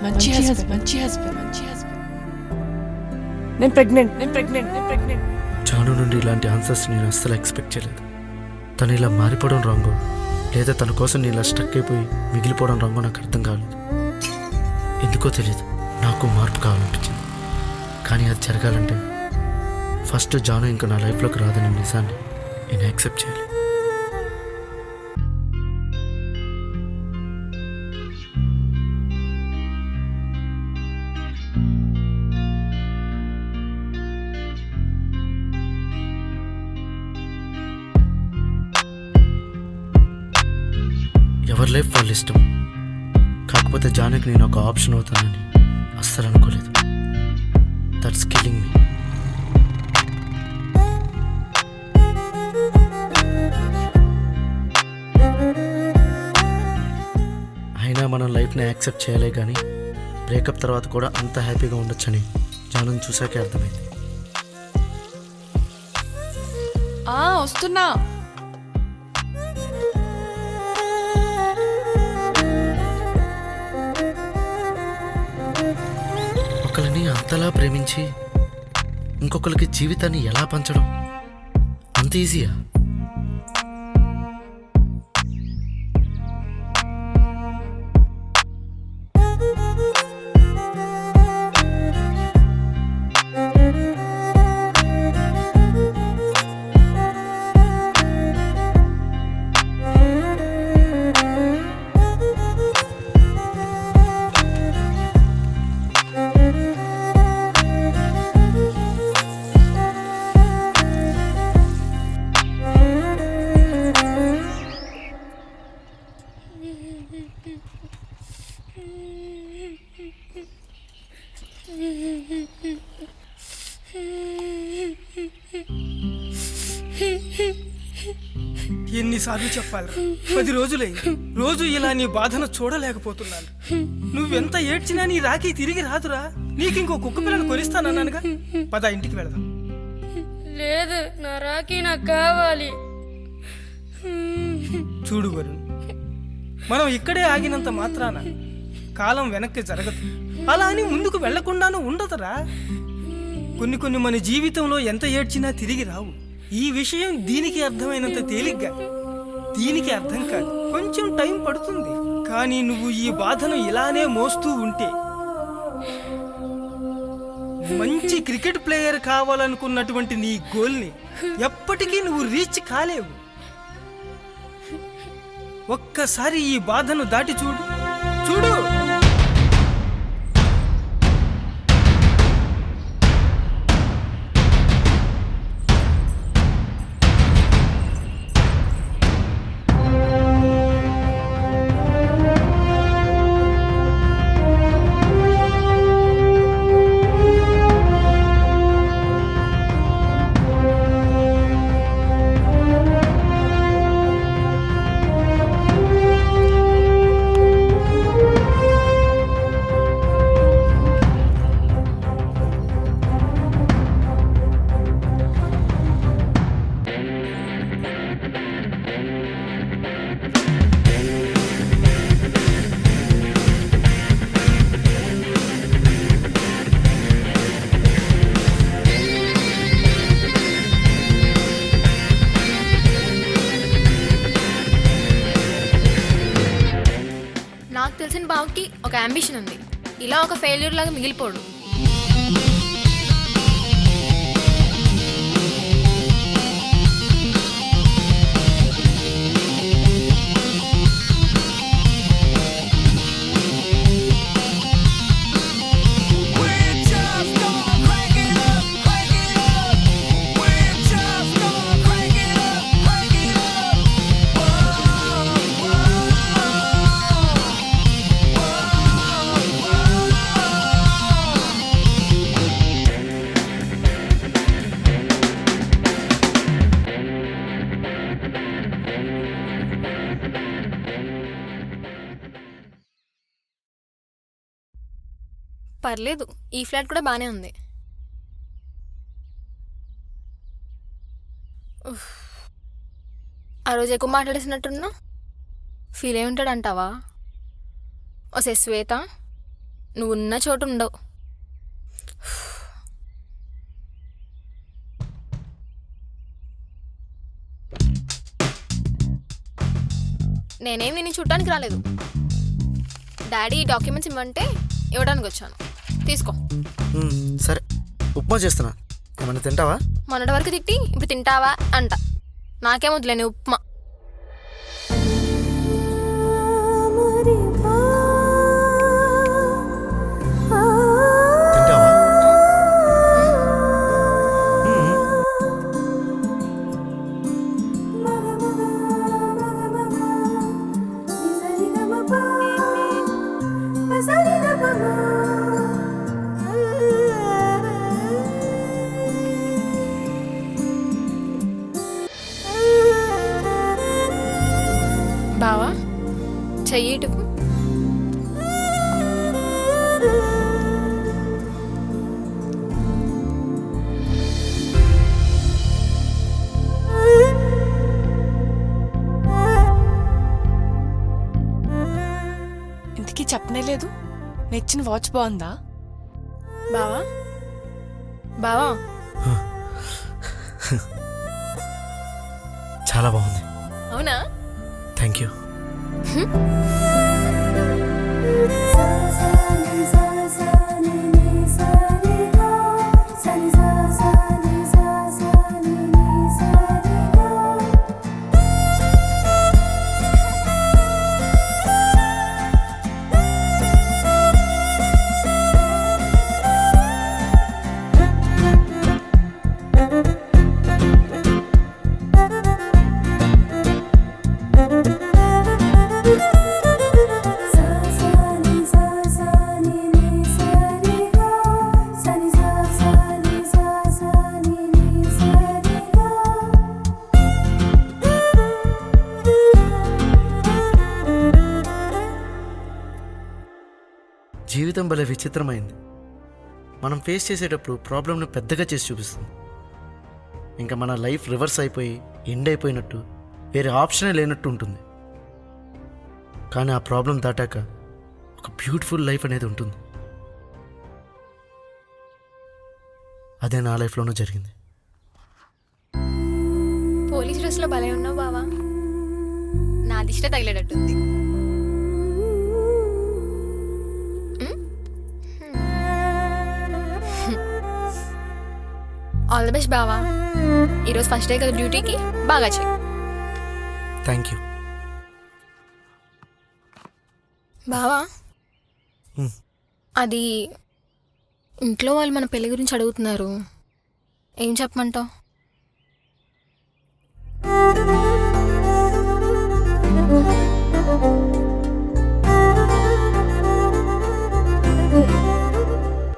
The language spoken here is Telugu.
మంచి హస్బెండ్. నేను ప్రెగ్నెంట్. జాను నుండి ఇలాంటి ఆన్సర్స్ నేను అస్సలు ఎక్స్పెక్ట్ చేయలేదు. తను ఇలా మారిపోవడం రాంగో లేదా తన కోసం నేను ఇలా స్టక్ అయిపోయి మిగిలిపోవడం రాంగో నాకు అర్థం కాలేదు. ఎందుకో తెలియదు, నాకు మార్పు కావాలనిపించింది. కానీ అది జరగాలంటే ఫస్ట్ జాను ఇంకా నా లైఫ్లోకి రాదనే నిజాన్ని నేను యాక్సెప్ట్ చేయాలి. ఎవరి లైఫ్ వాళ్ళ ఇష్టం. కాకపోతే జానకి నేను ఒక ఆప్షన్ అవుతానని అస్సలు అనుకోలేదు. దట్స్ కిల్లింగ్ మీ. అయినా మనం లైఫ్ని యాక్సెప్ట్ చేయలే, కానీ బ్రేకప్ తర్వాత కూడా అంత హ్యాపీగా ఉండొచ్చని జానుని చూసాకే అర్థమైంది. వస్తున్నా. ఒకరిని అంతలా ప్రేమించి ఇంకొకరికి జీవితాన్ని ఎలా పంచడం అంత ఈజీయా? ఎన్నిసార్లు చెప్పాలి? 10 రోజులైంది. రోజు ఇలా నీ బాధను చూడలేకపోతున్నాను. నువ్వెంత ఏడ్చినా నీ రాఖీ తిరిగి రాదురా. నీకు ఇంకో కుక్క పిల్లను కొనిస్తానన్నానుగా. పద ఇంటికి వెళదాం. లేదు, నా రాఖీ నాకు కావాలి. చూడు వరుణ్, మనం ఇక్కడే ఆగినంత మాత్రాన కాలం వెనక్కి జరగదు. అలా అని ముందుకు వెళ్లకుండానూ ఉండదురా. కొన్ని మన జీవితంలో ఎంత ఏడ్చినా తిరిగి రావు. ఈ విషయం దీనికి అర్థమైనంత తేలిగ్గా దీనికి అర్థం కాదు. కొంచెం టైం పడుతుంది. కానీ నువ్వు ఈ బాధను ఇలానే మోస్తూ ఉంటే మంచి క్రికెట్ ప్లేయర్ కావాలనుకున్నటువంటి నీ గోల్ని ఎప్పటికీ నువ్వు రీచ్ కాలేవు. ఒక్కసారి ఈ బాధను దాటి చూడు. నాకు తెలిసిన బావకి ఒక అంబిషన్ ఉంది. ఇలా ఒక ఫెయిల్యూర్ లాగా మిగిలిపోడు. పర్లేదు, ఈ ఫ్లాట్ కూడా బాగానే ఉంది. ఆ రోజు ఎక్కువ మాట్లాడేసినట్టున్నా. ఫీల్ అయి ఉంటాడంటావా? ఓసే శ్వేత, నువ్వు ఉన్న చోటు ఉండవు. నేనేం నిన్ను చూడటానికి రాలేదు. డాడీ డాక్యుమెంట్స్ ఇవ్వమంటే ఇవ్వడానికి వచ్చాను. తీసుకో. సరే, ఉప్మా చేస్తున్నా, ఏమన్నా తింటావా? మొన్నటి వరకు తిట్టి ఇప్పుడు తింటావా అంట. నాకేం వద్దులేని ఉప్మా. తింటావా? బావా చెయ్యి ఇటు. ఇంతకీ చెప్పనే లేదు. నచ్చిన వాచ్ బాగుందా? బావా బావా చాలా బాగుంది. అవునా? Thank you. జీవితం భలే విచిత్రమైంది. మనం ఫేస్ చేసేటప్పుడు ప్రాబ్లంను పెద్దగా చేసి చూపిస్తుంది. ఇంకా మన లైఫ్ రివర్స్ అయిపోయి ఎండ్ అయిపోయినట్టు, వేరే ఆప్షనే లేనట్టు ఉంటుంది. కానీ ఆ ప్రాబ్లం దాటాక ఒక బ్యూటిఫుల్ లైఫ్ అనేది ఉంటుంది. అదే నా లైఫ్లోనూ జరిగింది. పోలీస్ డ్రెస్లో భలే ఉన్నావు బావా. నా దిష్ట తగిలేటట్టుంది. ఆల్ ది బెస్ట్ బావా. ఈరోజు ఫస్ట్ డే కదా డ్యూటీకి, బాగా చెయ్యి. Thank you. బావా అది ఇంట్లో వాళ్ళు మన పెళ్లి గురించి అడుగుతున్నారు. ఏం చెప్పమంటావు?